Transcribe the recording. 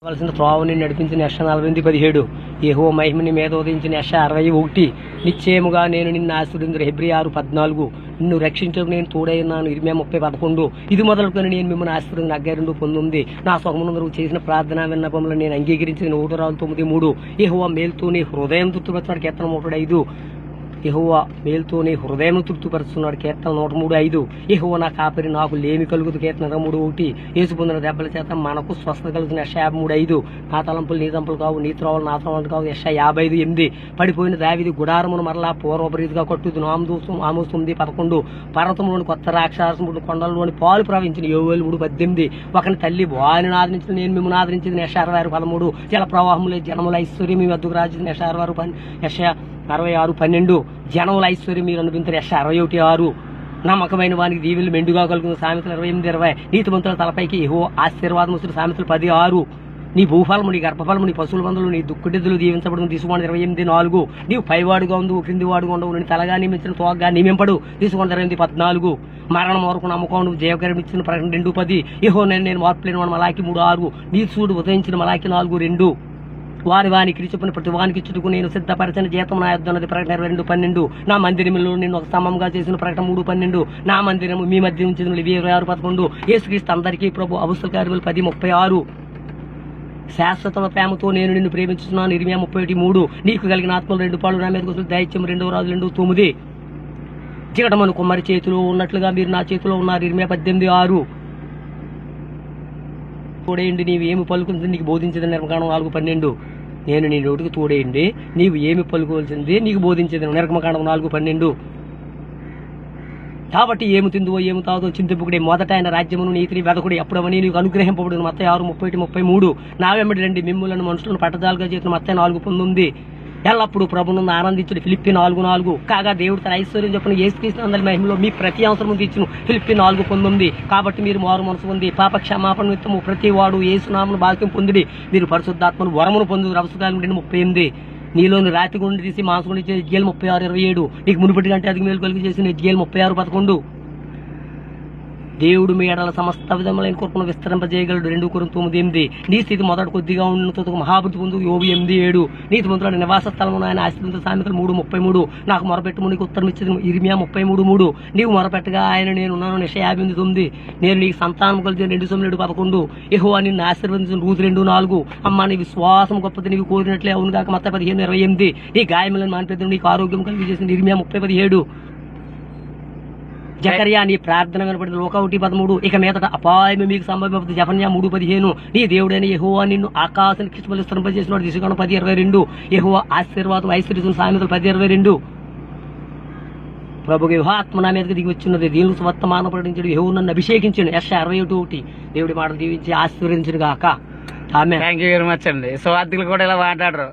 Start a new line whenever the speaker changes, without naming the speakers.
కావలసిన త్రోవని నడిపించిన యెషయా 48:17 యెహోవా మహిమని మీద ఉదయించిన యెషయా 61 నిశ్చయముగా నేను నిన్ను ఆశీర్వదించుదును హెబ్రీ 6:14 నిన్ను రక్షించడానికి నేను తోడై ఉన్నాను ఇర్మీయా 30:11 ఇది మొదలుకొని నేను మిమ్మల్ని ఆశీర్వదించిన హగ్గై 2:19 నా సొగమునందు చేసిన ప్రార్థన విన్నపములను నేను అంగీకరించిన 9:9 యెహోవా మేలుతో నీ హృదయం తృప్తిపరచున్నాడు కీర్తన 105 యెహోవా మేలుతో నీ హృదయం తృప్తిపరుస్తున్నాడు కీర్తన 103:5 యెహోవా నా కాపరి నాకు లేమి కలుగుదు కీర్తన 3:1 యేసు పొందిన దెబ్బల చేత మనకు స్వస్థత కలుగుతున్న యెషయా 53:5 నా తలంపులు నీ తలంపులు కావు నీ త్రోవలు నా త్రోవలు కావు యెషయా 55:8 పడిపోయిన దావీదు గుడారమును మరలా పూర్వపరీతిగా కట్టుదును ఆమోసు 9:11 పర్వతంలోని కొత్త రాక్షసముడు కొండలలోని పాలు ప్రవహించిన యోవేలు 3:18 ఒకని తల్లి వారిని ఆదరించిన నేను మిమ్మల్ని ఆదరించింది యెషయా 66:13 జల ప్రవాహములే జనముల ఐశ్వర్యం మీ వద్దకు రాజు యెషయా 66:12 జనముల ఐశ్వర్యం మీరు అనుభవించిన యెషయా 61:6 నమ్మకమైన వానికి దీవెలు మెండుగా కలుగుతున్న సామెతలు 28:20 నీతిమంతుల తలపైకి యెహోవా ఆశీర్వాదం వస్తున్న సామెతలు 10:6 నీ భూఫలము నీ గర్భఫలము నీ పశువుల మందులు నీ దుక్కుడెద్దులు దీవించబడును తీసుకొని 28:4 నీవు పైవాడుగా ఉండు క్రింది వాడుగా ఉండవు నీ తలగా నియమించిన తోగ్గా నియమింపడు తీసుకొని 28:14 మరణం వరకు నమ్మకం నువ్వు జయకరం ఇచ్చిన ప్రకటన 2:10 యెహోవా నేను మార్పు లేని వాడు మలాకి 3:6 నీ చూడు ఉదయించిన మలాకి 4:2 వానికి ఇచ్చిన ప్రతి వానికి ఇచ్చుటకు నేను సిద్ధపరిచిన జీతం నా యొద్ద ఉన్నది ప్రకటన 22:12 నా మందిరంలో నేను ఒక స్తంభంగా చేసిన ప్రకటన 3:12 నా మందిరము మీ మధ్య ఉంచిన 26:11 యేసుక్రీస్తు అందరికీ ప్రభు అపుస్తల కార్యములు 10:36 శాశ్వత ప్రేమతో నేను నిన్ను ప్రేమించుతున్నాను ఇర్మీయా 31:3 నీకు కలిగిన ఆత్మలు 2 పాలు నా మీద కోసం దైత్యం 2 రాజులు 2:9 చికటమను కుమ్మరి చేతిలో ఉన్నట్లుగా మీరు నా చేతిలో ఉన్నారు ఇర్మీయా 18:6 తోడేయండి నీవు ఏమి పలుకుతుంది నీకు బోధించేది నిర్మకాండం 4:12 నేను నీ నోటికి తోడేయండి నీవు ఏమి పలుకోవాల్సింది నీకు బోధించేది నిర్మకాండం 4:12 కాబట్టి ఏమి తిందువో ఏమి తాగుదో చింతింపుకుడే మొదట ఆయన రాజ్యమును నీతిని వెదకుడి అప్పుడవని నీకు అనుగ్రహింపబడును మత్తయి 6:31-33 నా వెంబడి రండి మిమ్ములను మనుషులను పట్టజాలుగా చేసిన మత్తయి 4:19 ఎల్లప్పుడూ ప్రభునందు ఆనందించుడు ఫిలిప్పీ 4:4 కాగా దేవుడు తన ఐశ్వర్యం చెప్పిన యేసుక్రీస్తు అందరి మహిమలో మీ ప్రతి అవసరం తీర్చును ఫిలిప్పీ 4:19 కాబట్టి మీరు మారు మనసు పొంది పాప క్షమాపణ నిమిత్తము ప్రతి వాడు యేసునామమున బాప్తిసం పొందిడి మీరు పరిశుద్ధాత్మను వరమును పొందుదురు అపొస్తలుల 2:38 నీలోని రాతి గుండి తీసి మాంసం గుండి చేసి ఎజ్కేలు 36:27 నీకు మునుపటి కంటే అధిక మేలు కలిగి చేసిన ఎజ్కేలు 36:11 దేవుడు మీ ఎడల సమస్త విధములైన కృపను విస్తరింపజేయగలడు 2 కొరింథీయులు 9:8 నీ స్థితి మొదట కొద్దిగా ఉన్నందుకు మహాబుద్ధి పొందు యోబు 8:7 నీతిమంతుల నివాస స్థలమును ఆయన ఆశ్రయించిన సామెతలు 3:33 నాకు మొరపెట్టుము నీకు ఉత్తరం ఇచ్చేది ఇర్మీయా 33:3 నీవు మొరపెట్టగా ఆయన నేనున్నాను యెషయా 59:9 నేను నీకు సంతానం కలిగిన 2:11 యెహోవా నిన్ను ఆశీర్వదించిన రూతు 2:4 అమ్మా నీ విశ్వాసం గొప్పది నీవు కోరినట్లే అవును కాక మత్తయి 15:28 నీ గాయములను మానిపెద్దు నీకు ఆరోగ్యం కలిగి చేసిన ఇర్మీయా 30:17 జకర్యా నీ ప్రార్థన వినపడింది లూకా 1:13 ఇక మీదట అపాయము మీకు సంభవింపదు జెఫన్యా 3:15 నీ దేవుడైన యెహోవా నిన్ను ఆకాశానికి విస్తరింపజేసినాడు దిశకాండం 10:22 యెహోవా ఆశీర్వాదం ఐశ్వర్యం సామెతలు 10:22 ప్రభుకి వివాహాత్మ నా మీదకి దిగి వచ్చినది దీనికి వర్తమానం ప్రకటించడు యెహోవా నన్ను అభిషేకించను యెషయా 61:1 దేవుడి మాటలు దీవించి ఆశీర్వదించును గాక ఆమేన్.
థ్యాంక్ యూ వెరీ మచ్ అండి. సువార్థికులు కూడా ఇలా మాట్లాడరు.